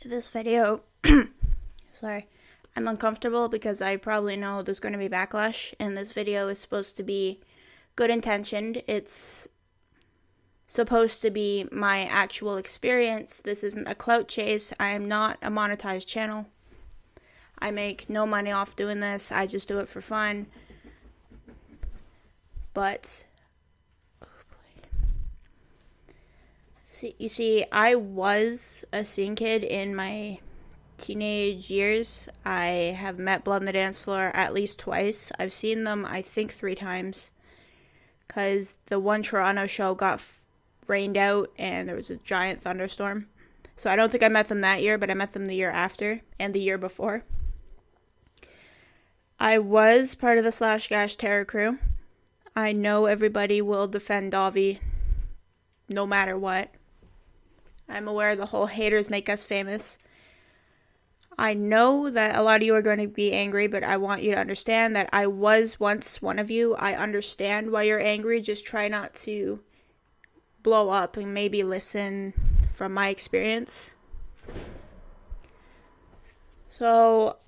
This video, sorry, I'm uncomfortable because I probably know there's going to be backlash, and this video is supposed to be good intentioned. It's supposed to be my actual experience. This isn't a clout chase. I am not a monetized channel. I make no money off doing this. I just do it for fun. But you see, I was a scene kid in my teenage years. I have met Blood on the Dance Floor at least twice. I've seen them, I think, 3 times. Because the one Toronto show got rained out and there was a giant thunderstorm. So I don't think I met them that year, but I met them the year after and the year before. I was part of the Slash Gash Terror crew. I know everybody will defend Dahvie no matter what. I'm aware the whole haters make us famous. I know that a lot of you are going to be angry, but I want you to understand that I was once one of you. I understand why you're angry. Just try not to blow up and maybe listen from my experience. So,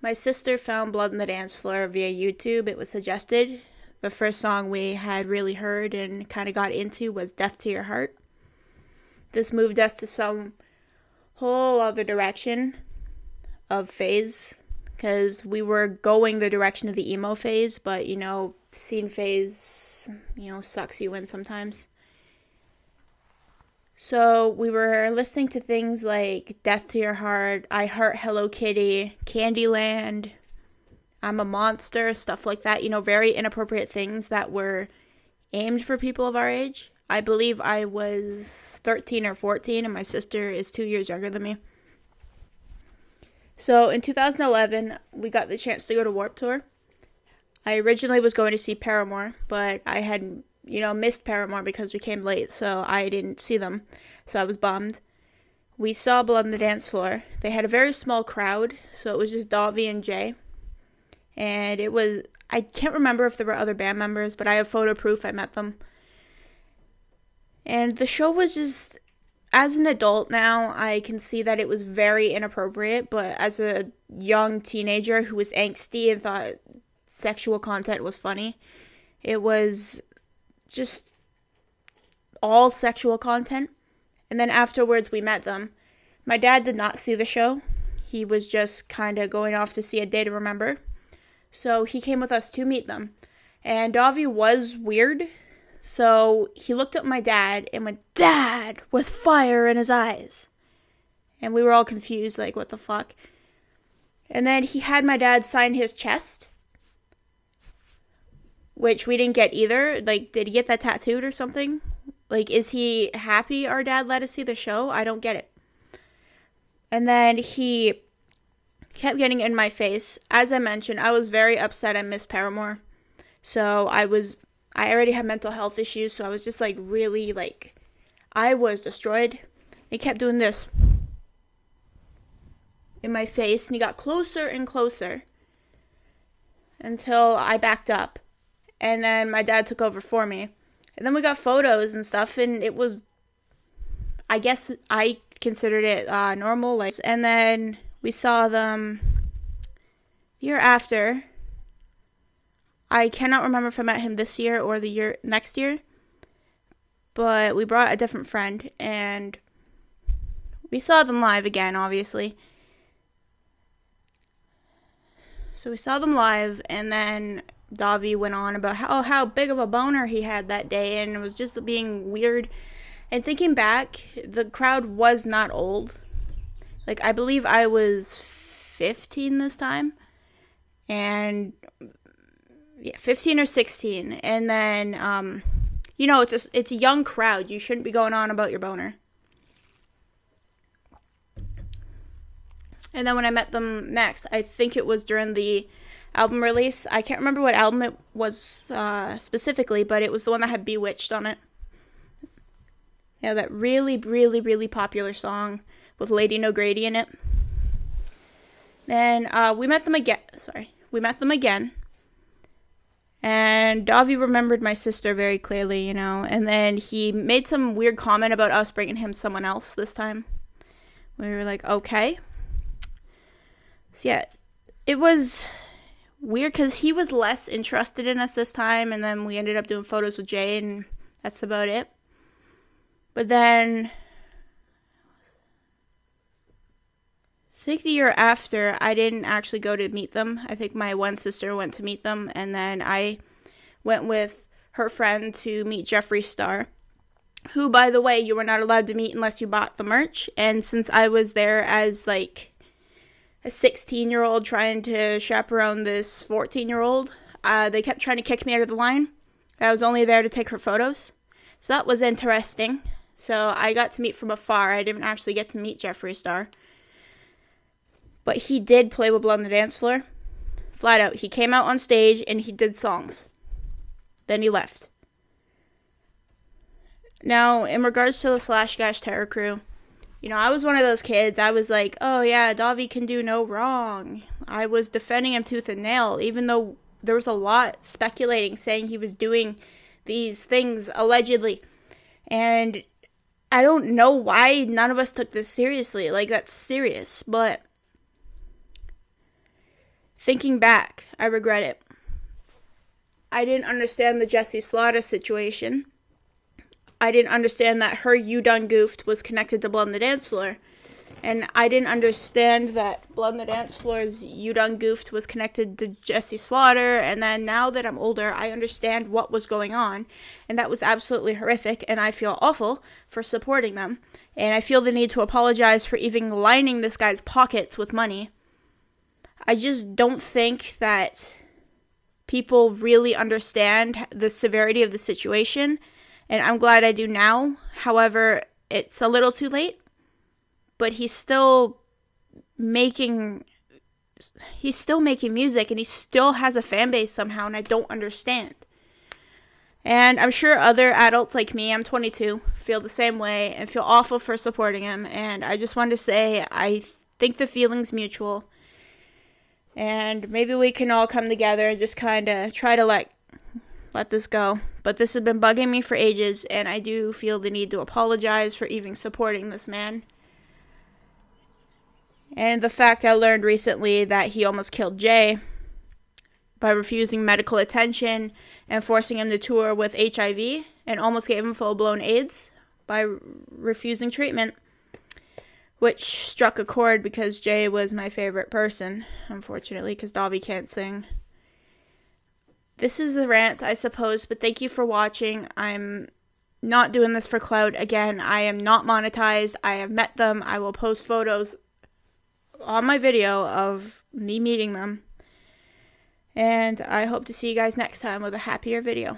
my sister found Blood on the Dance Floor via YouTube. It was suggested. The first song we had really heard and kind of got into was Death to Your Heart. This moved us to some whole other direction of phase, because we were going the direction of the emo phase, but scene phase, sucks you in sometimes. So we were listening to things like Death to Your Heart, I Heart Hello Kitty, Candyland, I'm a Monster, stuff like that, very inappropriate things that were aimed for people of our age. I believe I was 13 or 14, and my sister is 2 years younger than me. So in 2011, we got the chance to go to Warped Tour. I originally was going to see Paramore, but I had, missed Paramore because we came late, so I didn't see them. So I was bummed. We saw Blood on the Dance Floor. They had a very small crowd, so it was just Dahvie and Jay. And I can't remember if there were other band members, but I have photo proof I met them. And the show was just, as an adult now, I can see that it was very inappropriate, but as a young teenager who was angsty and thought sexual content was funny, it was just all sexual content. And then afterwards we met them. My dad did not see the show. He was just kind of going off to see A Day to Remember. So he came with us to meet them. And Dahvie was weird. So he looked at my dad and went, "Dad," with fire in his eyes. And we were all confused, like, what the fuck? And then he had my dad sign his chest, which we didn't get either. Like, did he get that tattooed or something? Like, is he happy our dad let us see the show? I don't get it. And then he kept getting in my face. As I mentioned, I was very upset I missed Paramore. So I already had mental health issues, so I was just really I was destroyed. He kept doing this in my face, and he got closer and closer until I backed up. And then my dad took over for me. And then we got photos and stuff, and it was, I guess I considered it normal. And then we saw them the year after. I cannot remember if I met him this year or the next year, but we brought a different friend, and we saw them live again, obviously. So we saw them live, and then Dahvie went on about how big of a boner he had that day, and it was just being weird. And thinking back, the crowd was not old. I believe I was 15 this time, and 15 or 16, and then, it's a young crowd. You shouldn't be going on about your boner. And then when I met them next, I think it was during the album release. I can't remember what album it was specifically, but it was the one that had Bewitched on it. That really, really, really popular song with Lady No Grady in it. Then we met them again. And Dahvie remembered my sister very clearly, and then he made some weird comment about us bringing him someone else this time, We were like, okay. So yeah, it was weird because he was less interested in us this time, and then we ended up doing photos with Jay, and that's about it. But then, I think the year after, I didn't actually go to meet them. I think my one sister went to meet them, and then I went with her friend to meet Jeffree Star, who, by the way, you were not allowed to meet unless you bought the merch. And since I was there as like a 16-year-old trying to chaperone this 14-year-old, they kept trying to kick me out of the line. I was only there to take her photos. So that was interesting. So I got to meet from afar. I didn't actually get to meet Jeffree Star. But he did play with Blood on the Dance Floor. Flat out. He came out on stage and he did songs. Then he left. Now, in regards to the Slash Gash Terror Crew, you know, I was one of those kids. I was like, oh yeah, Dahvie can do no wrong. I was defending him tooth and nail, even though there was a lot speculating, saying he was doing these things allegedly. And I don't know why none of us took this seriously. Like, that's serious. But thinking back, I regret it. I didn't understand the Jessie Slaughter situation. I didn't understand that her You Done Goofed was connected to Blood on the Dance Floor. And I didn't understand that Blood on the Dance Floor's You Done Goofed was connected to Jessie Slaughter. And then now that I'm older, I understand what was going on. And that was absolutely horrific. And I feel awful for supporting them. And I feel the need to apologize for even lining this guy's pockets with money. I just don't think that people really understand the severity of the situation. And I'm glad I do now. However, it's a little too late. But he's still making music, and he still has a fan base somehow, and I don't understand. And I'm sure other adults like me, I'm 22, feel the same way and feel awful for supporting him. And I just wanted to say I think the feeling's mutual. And maybe we can all come together and just kind of try to let this go. But this has been bugging me for ages, and I do feel the need to apologize for even supporting this man. And the fact I learned recently that he almost killed Jay by refusing medical attention and forcing him to tour with HIV, and almost gave him full-blown AIDS by refusing treatment, which struck a chord because Jay was my favorite person, unfortunately, because Dahvie can't sing. This is a rant, I suppose, but thank you for watching. I'm not doing this for clout. Again, I am not monetized. I have met them. I will post photos on my video of me meeting them. And I hope to see you guys next time with a happier video.